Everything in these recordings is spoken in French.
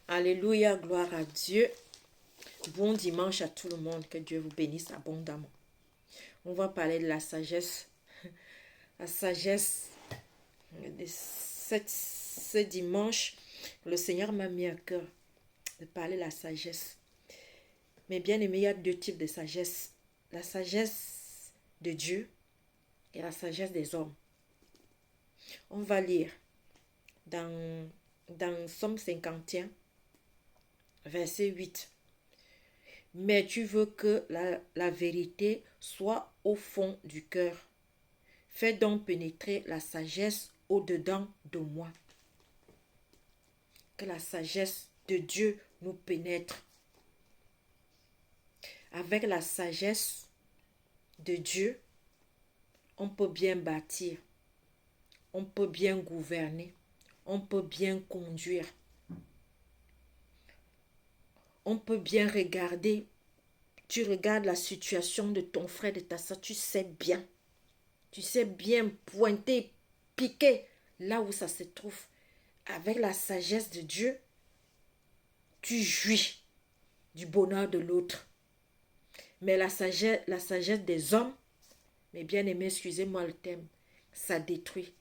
Alléluia, gloire à Dieu. Bon dimanche à tout le monde. Que Dieu vous bénisse abondamment. On va parler de la sagesse. La sagesse de ce dimanche. Le Seigneur m'a mis à cœur de parler de la sagesse. Mais bien aimé, il y a deux types de sagesse. La sagesse de Dieu et la sagesse des hommes. On va lire dans Somme 51, verset 8. Mais tu veux que la vérité soit au fond du cœur. Fais donc pénétrer la sagesse au-dedans de moi. Que la sagesse de Dieu nous pénètre. Avec la sagesse de Dieu, on peut bien bâtir, on peut bien gouverner, on peut bien conduire. On peut bien regarder. Tu regardes la situation de ton frère, de ta soeur, tu sais bien. Tu sais bien pointer, piquer là où ça se trouve. Avec la sagesse de Dieu, tu jouis du bonheur de l'autre. Mais la sagesse des hommes, mes bien-aimés, excusez-moi le thème, ça détruit.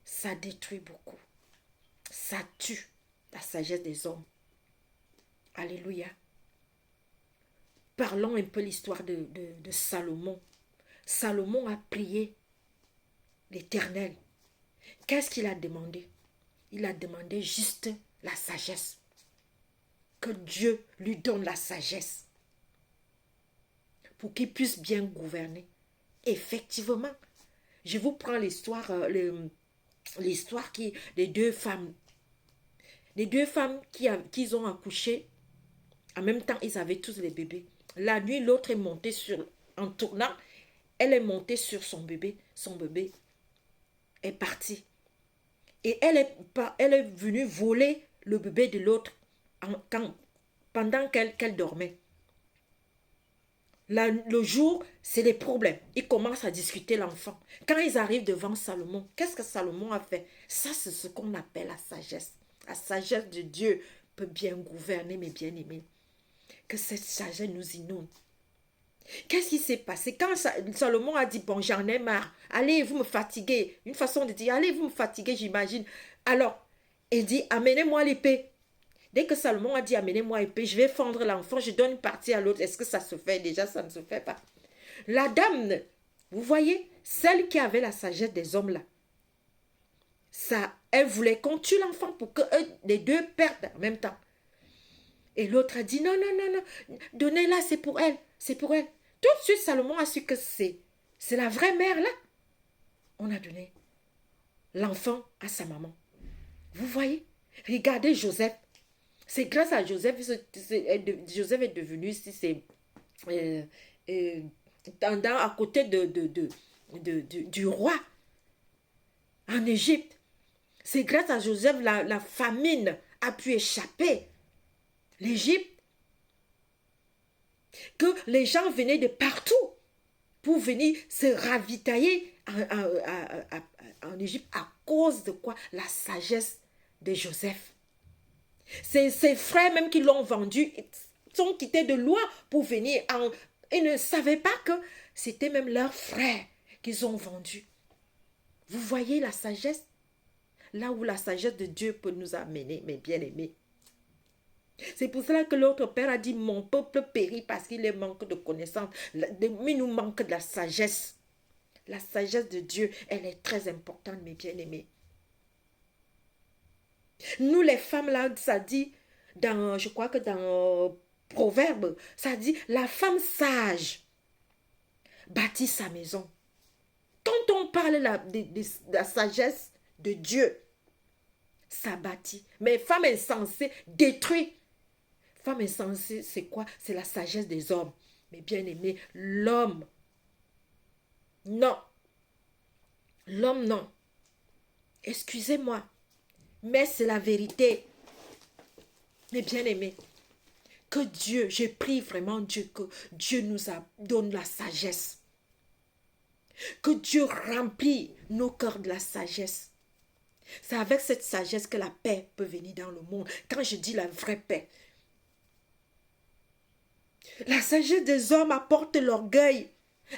Ça détruit beaucoup. Ça tue la sagesse des hommes. Alléluia. Parlons un peu l'histoire de Salomon. Salomon a prié l'Éternel. Qu'est-ce qu'il a demandé? Il a demandé juste la sagesse. Que Dieu lui donne la sagesse pour qu'il puisse bien gouverner. Effectivement, je vous prends l'histoire des deux femmes. Les deux femmes qui ont accouché, en même temps, ils avaient tous les bébés. La nuit, l'autre est montée en tournant, elle est montée sur son bébé. Son bébé est parti. Et elle est venue voler le bébé de l'autre pendant qu'elle dormait. Le jour, c'est des problèmes. Ils commencent à discuter l'enfant. Quand ils arrivent devant Salomon, qu'est-ce que Salomon a fait? Ça, c'est ce qu'on appelle la sagesse. La sagesse de Dieu peut bien gouverner, mes bien-aimés. Que cette sagesse nous inonde. Qu'est-ce qui s'est passé? Quand Salomon a dit, bon, j'en ai marre, allez, vous me fatiguez. Une façon de dire, allez, vous me fatiguez, j'imagine. Alors, il dit, amenez-moi l'épée. Dès que Salomon a dit, amenez-moi l'épée, je vais fendre l'enfant, je donne une partie à l'autre. Est-ce que ça se fait? Déjà, ça ne se fait pas. La dame, vous voyez, celle qui avait la sagesse des hommes là, ça, elle voulait qu'on tue l'enfant pour que les deux perdent en même temps. Et l'autre a dit, non, non, non, non, donnez-la, c'est pour elle, c'est pour elle. Tout de suite, Salomon a su que c'est la vraie mère là. On a donné l'enfant à sa maman. Vous voyez? Regardez Joseph. C'est grâce à Joseph, Joseph est devenu ici, à côté du roi en Égypte. C'est grâce à Joseph la famine a pu échapper. L'Égypte, que les gens venaient de partout pour venir se ravitailler en Égypte à cause de quoi? La sagesse de Joseph. Ses frères même qui l'ont vendu sont quittés de loin pour venir. Ils ne savaient pas que c'était même leurs frères qu'ils ont vendus. Vous voyez la sagesse? Là où la sagesse de Dieu peut nous amener, mes bien-aimés. C'est pour cela que l'autre père a dit, mon peuple périt parce qu'il manque de connaissance. Mais il nous manque de la sagesse. La sagesse de Dieu, elle est très importante, mes bien-aimés. Nous, les femmes, là, ça dit, je crois que dans Proverbe, ça dit, la femme sage bâtit sa maison. Quand on parle de la sagesse de Dieu, ça bâtit. Mais femme insensée détruit. Femme insensée, c'est quoi? C'est la sagesse des hommes. Mais bien aimé, l'homme, non. L'homme, non. Excusez-moi, mais c'est la vérité. Mais bien aimé, que Dieu, je prie vraiment Dieu, que Dieu nous donne la sagesse. Que Dieu remplit nos cœurs de la sagesse. C'est avec cette sagesse que la paix peut venir dans le monde. Quand je dis la vraie paix. La sagesse des hommes apporte l'orgueil,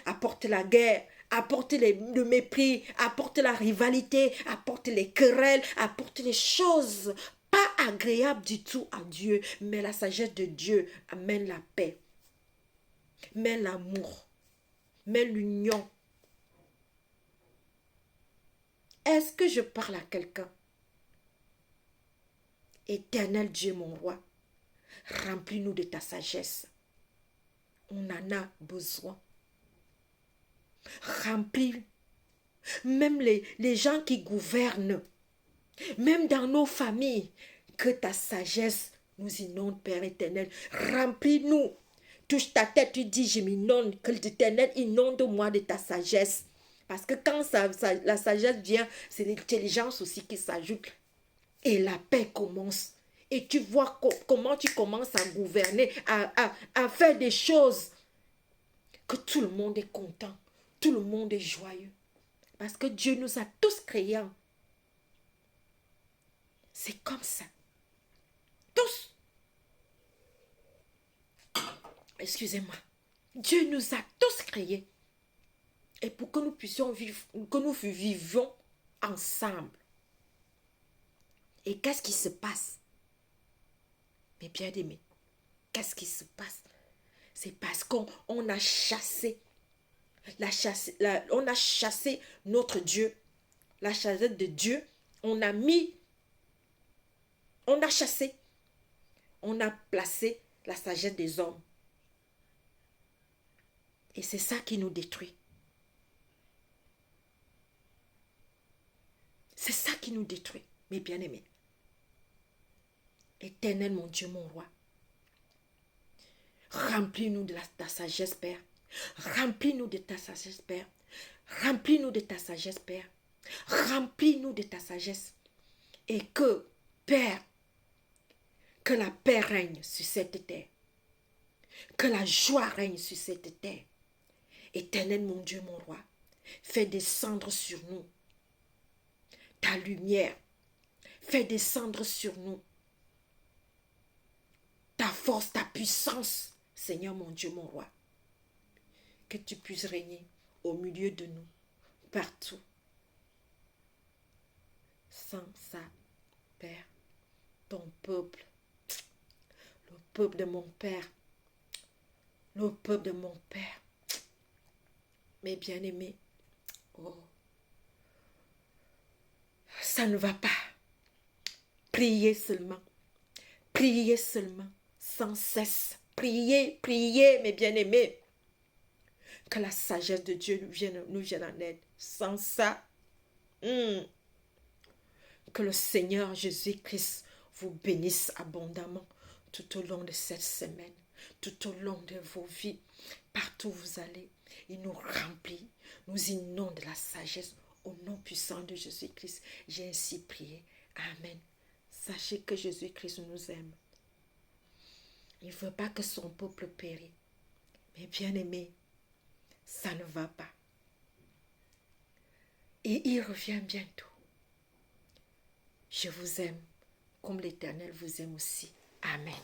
apporte la guerre, apporte le mépris, apporte la rivalité, apporte les querelles, apporte les choses pas agréables du tout à Dieu. Mais la sagesse de Dieu amène la paix, met l'amour, met l'union. Est-ce que je parle à quelqu'un? Éternel Dieu, mon roi, remplis-nous de ta sagesse. On en a besoin. Remplis. Même les gens qui gouvernent, même dans nos familles, que ta sagesse nous inonde, Père éternel. Remplis-nous. Touche ta tête, tu dis, je m'inonde, que l'Éternel inonde-moi de ta sagesse. Parce que quand la sagesse vient, c'est l'intelligence aussi qui s'ajoute. Et la paix commence. Et tu vois comment tu commences à gouverner, à faire des choses que tout le monde est content. Tout le monde est joyeux. Parce que Dieu nous a tous créés. C'est comme ça. Tous. Excusez-moi. Dieu nous a tous créés. Et pour que nous puissions vivre, que nous vivions ensemble. Et qu'est-ce qui se passe? Mes bien-aimés, qu'est-ce qui se passe? C'est parce qu'on a chassé, on a chassé notre Dieu, la chasette de Dieu. On a chassé, on a placé la sagesse des hommes. Et c'est ça qui nous détruit. C'est ça qui nous détruit, mes bien-aimés. Éternel, mon Dieu, mon roi, remplis-nous de ta sagesse, Père. Remplis-nous de ta sagesse, Père. Remplis-nous de ta sagesse, Père. Remplis-nous de ta sagesse. Et que, Père, que la paix règne sur cette terre. Que la joie règne sur cette terre. Éternel, mon Dieu, mon roi, fais descendre sur nous ta lumière. Fais descendre sur nous ta force, ta puissance, Seigneur, mon Dieu, mon roi. Que tu puisses régner au milieu de nous, partout. Sans ça, Père, ton peuple, le peuple de mon Père, le peuple de mon Père, mes bien-aimés, oh, ça ne va pas. Priez seulement, sans cesse. Priez, priez, mes bien-aimés. Que la sagesse de Dieu nous vienne en aide. Sans ça, que le Seigneur Jésus-Christ vous bénisse abondamment tout au long de cette semaine, tout au long de vos vies, partout où vous allez. Il nous remplit, nous inonde de la sagesse au nom puissant de Jésus-Christ. J'ai ainsi prié. Amen. Sachez que Jésus-Christ nous aime. Il ne veut pas que son peuple périsse. Mais bien aimé, ça ne va pas. Et il revient bientôt. Je vous aime comme l'Éternel vous aime aussi. Amen.